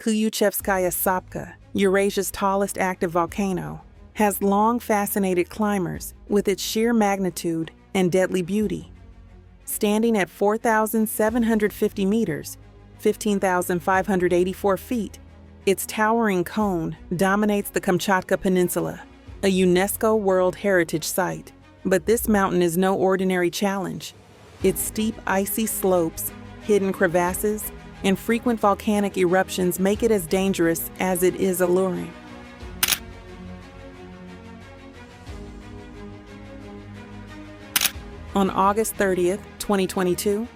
Klyuchevskaya Sopka, Eurasia's tallest active volcano, has long fascinated climbers with its sheer magnitude and deadly beauty. Standing at 4,750 meters, 15,584 feet, its towering cone dominates the Kamchatka Peninsula, a UNESCO World Heritage Site. But this mountain is no ordinary challenge. Its steep, icy slopes, hidden crevasses, and frequent volcanic eruptions make it as dangerous as it is alluring. On August 30th, 2022,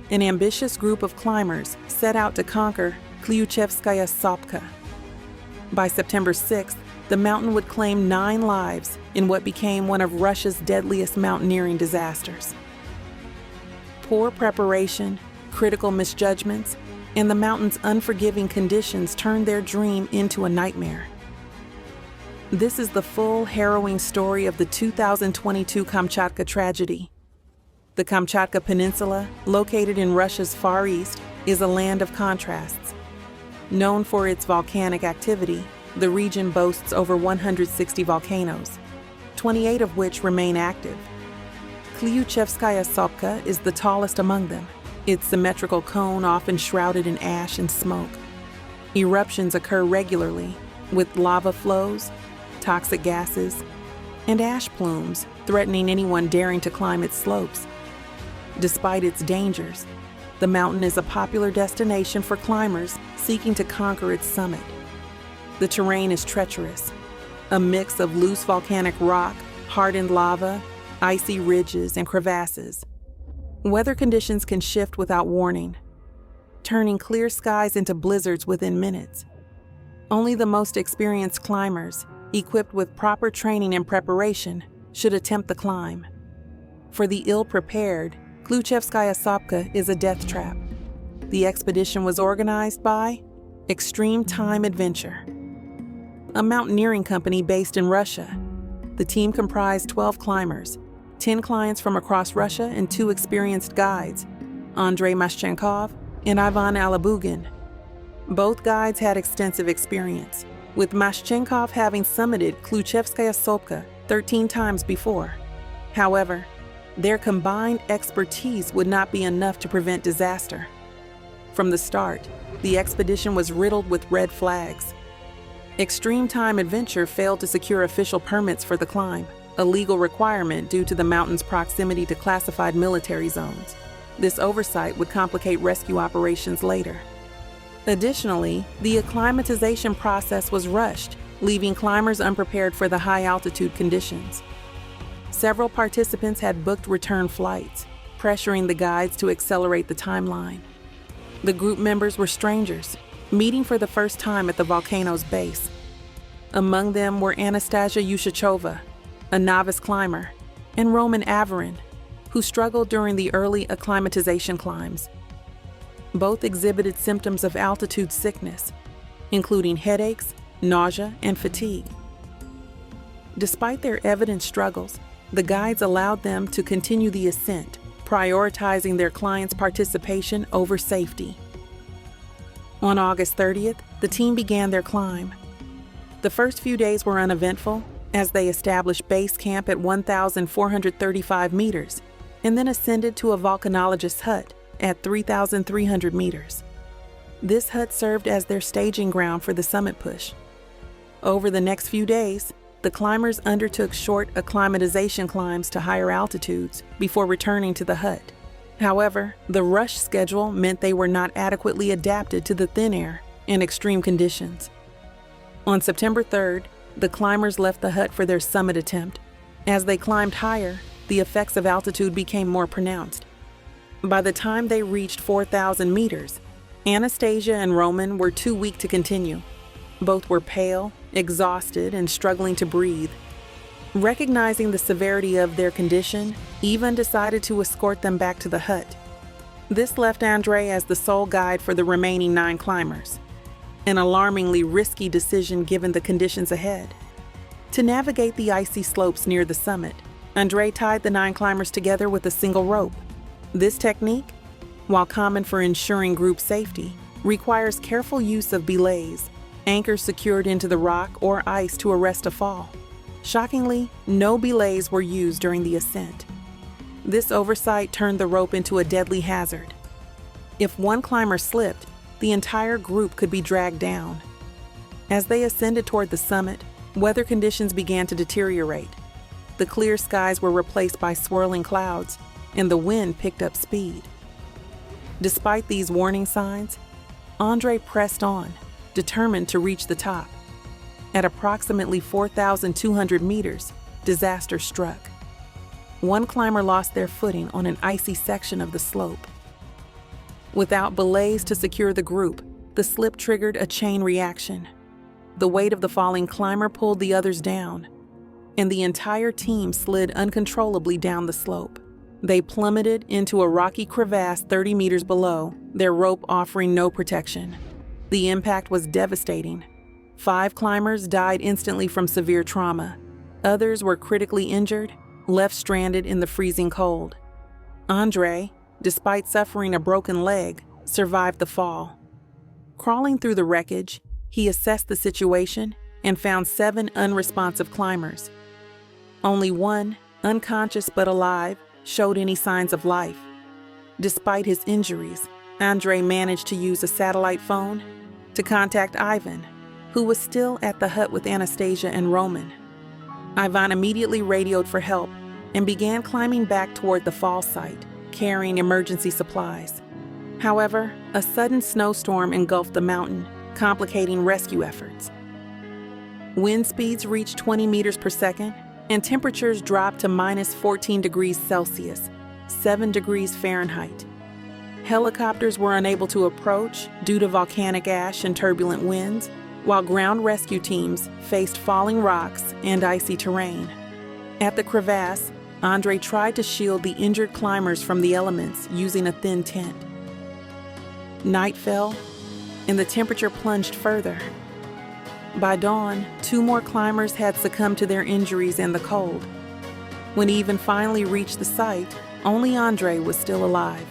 an ambitious group of climbers set out to conquer Klyuchevskaya Sopka. By September 6th, the mountain would claim 9 lives in what became one of Russia's deadliest mountaineering disasters. Poor preparation, critical misjudgments, and the mountain's unforgiving conditions turned their dream into a nightmare. This is the full, harrowing story of the 2022 Kamchatka tragedy. The Kamchatka Peninsula, located in Russia's Far East, is a land of contrasts. Known for its volcanic activity, the region boasts over 160 volcanoes, 28 of which remain active. Klyuchevskaya Sopka is the tallest among them, its symmetrical cone often shrouded in ash and smoke. Eruptions occur regularly, with lava flows, toxic gases, and ash plumes threatening anyone daring to climb its slopes. Despite its dangers, the mountain is a popular destination for climbers seeking to conquer its summit. The terrain is treacherous, a mix of loose volcanic rock, hardened lava, icy ridges, and crevasses. Weather conditions can shift without warning, turning clear skies into blizzards within minutes. Only the most experienced climbers, equipped with proper training and preparation, should attempt the climb. For the ill-prepared, Klyuchevskaya Sopka is a death trap. The expedition was organized by Extreme Time Adventure, a mountaineering company based in Russia. The team comprised 12 climbers, 10 clients from across Russia and 2 experienced guides, Andrey Mashchenkov and Ivan Alabugin. Both guides had extensive experience, with Mashchenkov having summited Klyuchevskaya Sopka 13 times before. However, their combined expertise would not be enough to prevent disaster. From the start, the expedition was riddled with red flags. Extreme Time Adventure failed to secure official permits for the climb, a legal requirement due to the mountain's proximity to classified military zones. This oversight would complicate rescue operations later. Additionally, the acclimatization process was rushed, leaving climbers unprepared for the high-altitude conditions. Several participants had booked return flights, pressuring the guides to accelerate the timeline. The group members were strangers, meeting for the first time at the volcano's base. Among them were Anastasia Yushachova, a novice climber, and Roman Averin, who struggled during the early acclimatization climbs. Both exhibited symptoms of altitude sickness, including headaches, nausea, and fatigue. Despite their evident struggles, the guides allowed them to continue the ascent, prioritizing their clients' participation over safety. On August 30th, the team began their climb. The first few days were uneventful, as they established base camp at 1,435 meters and then ascended to a volcanologist's hut at 3,300 meters. This hut served as their staging ground for the summit push. Over the next few days, the climbers undertook short acclimatization climbs to higher altitudes before returning to the hut. However, the rush schedule meant they were not adequately adapted to the thin air and extreme conditions. On September 3rd, the climbers left the hut for their summit attempt. As they climbed higher, the effects of altitude became more pronounced. By the time they reached 4,000 meters, Anastasia and Roman were too weak to continue. Both were pale, exhausted, and struggling to breathe. Recognizing the severity of their condition, Ivan decided to escort them back to the hut. This left Andrey as the sole guide for the remaining 9 climbers, an alarmingly risky decision given the conditions ahead. To navigate the icy slopes near the summit, Andrey tied the 9 climbers together with a single rope. This technique, while common for ensuring group safety, requires careful use of belays, anchors secured into the rock or ice to arrest a fall. Shockingly, no belays were used during the ascent. This oversight turned the rope into a deadly hazard. If one climber slipped, the entire group could be dragged down. As they ascended toward the summit, weather conditions began to deteriorate. The clear skies were replaced by swirling clouds, and the wind picked up speed. Despite these warning signs, Andrey pressed on, determined to reach the top. At approximately 4,200 meters, disaster struck. One climber lost their footing on an icy section of the slope. Without belays to secure the group, the slip triggered a chain reaction. The weight of the falling climber pulled the others down, and the entire team slid uncontrollably down the slope. They plummeted into a rocky crevasse 30 meters below, their rope offering no protection. The impact was devastating. 5 climbers died instantly from severe trauma. Others were critically injured, left stranded in the freezing cold. Andrey, despite suffering a broken leg, survived the fall. Crawling through the wreckage, he assessed the situation and found 7 unresponsive climbers. Only one, unconscious but alive, showed any signs of life. Despite his injuries, Andrey managed to use a satellite phone to contact Ivan, who was still at the hut with Anastasia and Roman. Ivan immediately radioed for help and began climbing back toward the fall site, carrying emergency supplies. However, a sudden snowstorm engulfed the mountain, complicating rescue efforts. Wind speeds reached 20 meters per second, and temperatures dropped to minus 14 degrees Celsius, 7 degrees Fahrenheit. Helicopters were unable to approach due to volcanic ash and turbulent winds, while ground rescue teams faced falling rocks and icy terrain. At the crevasse, Andrey tried to shield the injured climbers from the elements using a thin tent. Night fell, and the temperature plunged further. By dawn, 2 more climbers had succumbed to their injuries and the cold. When Ivan finally reached the site, only Andrey was still alive.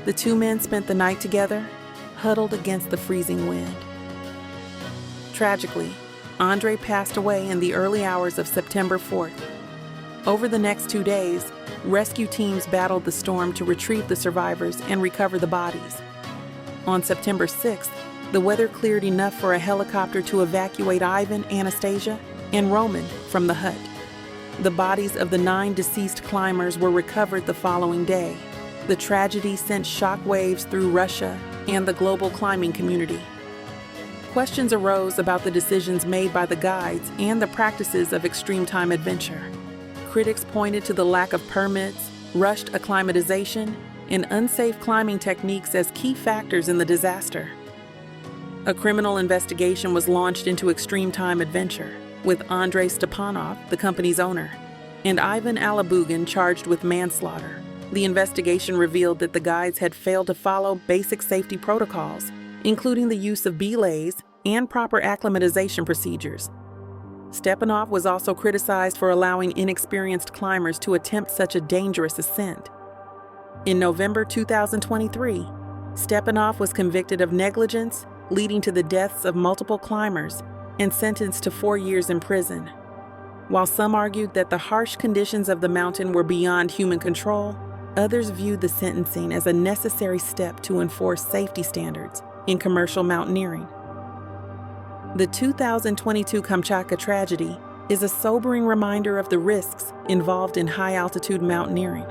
The 2 men spent the night together, huddled against the freezing wind. Tragically, Andrey passed away in the early hours of September 4th. Over the next 2 days, rescue teams battled the storm to retrieve the survivors and recover the bodies. On September 6th, the weather cleared enough for a helicopter to evacuate Ivan, Anastasia, and Roman from the hut. The bodies of the 9 deceased climbers were recovered the following day. The tragedy sent shockwaves through Russia and the global climbing community. Questions arose about the decisions made by the guides and the practices of extreme time adventure. Critics pointed to the lack of permits, rushed acclimatization, and unsafe climbing techniques as key factors in the disaster. A criminal investigation was launched into extreme time adventure, with Andrey Stepanov, the company's owner, and Ivan Alabugin charged with manslaughter. The investigation revealed that the guides had failed to follow basic safety protocols, including the use of belays and proper acclimatization procedures. Stepanov was also criticized for allowing inexperienced climbers to attempt such a dangerous ascent. In November 2023, Stepanov was convicted of negligence, leading to the deaths of multiple climbers, and sentenced to 4 years in prison. While some argued that the harsh conditions of the mountain were beyond human control, others viewed the sentencing as a necessary step to enforce safety standards in commercial mountaineering. The 2022 Kamchatka tragedy is a sobering reminder of the risks involved in high-altitude mountaineering.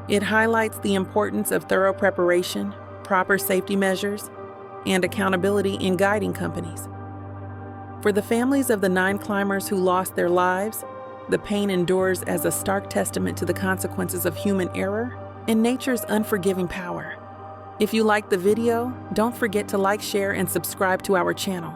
It highlights the importance of thorough preparation, proper safety measures, and accountability in guiding companies. For the families of the 9 climbers who lost their lives, the pain endures as a stark testament to the consequences of human error and nature's unforgiving power. If you liked the video, don't forget to like, share, and subscribe to our channel.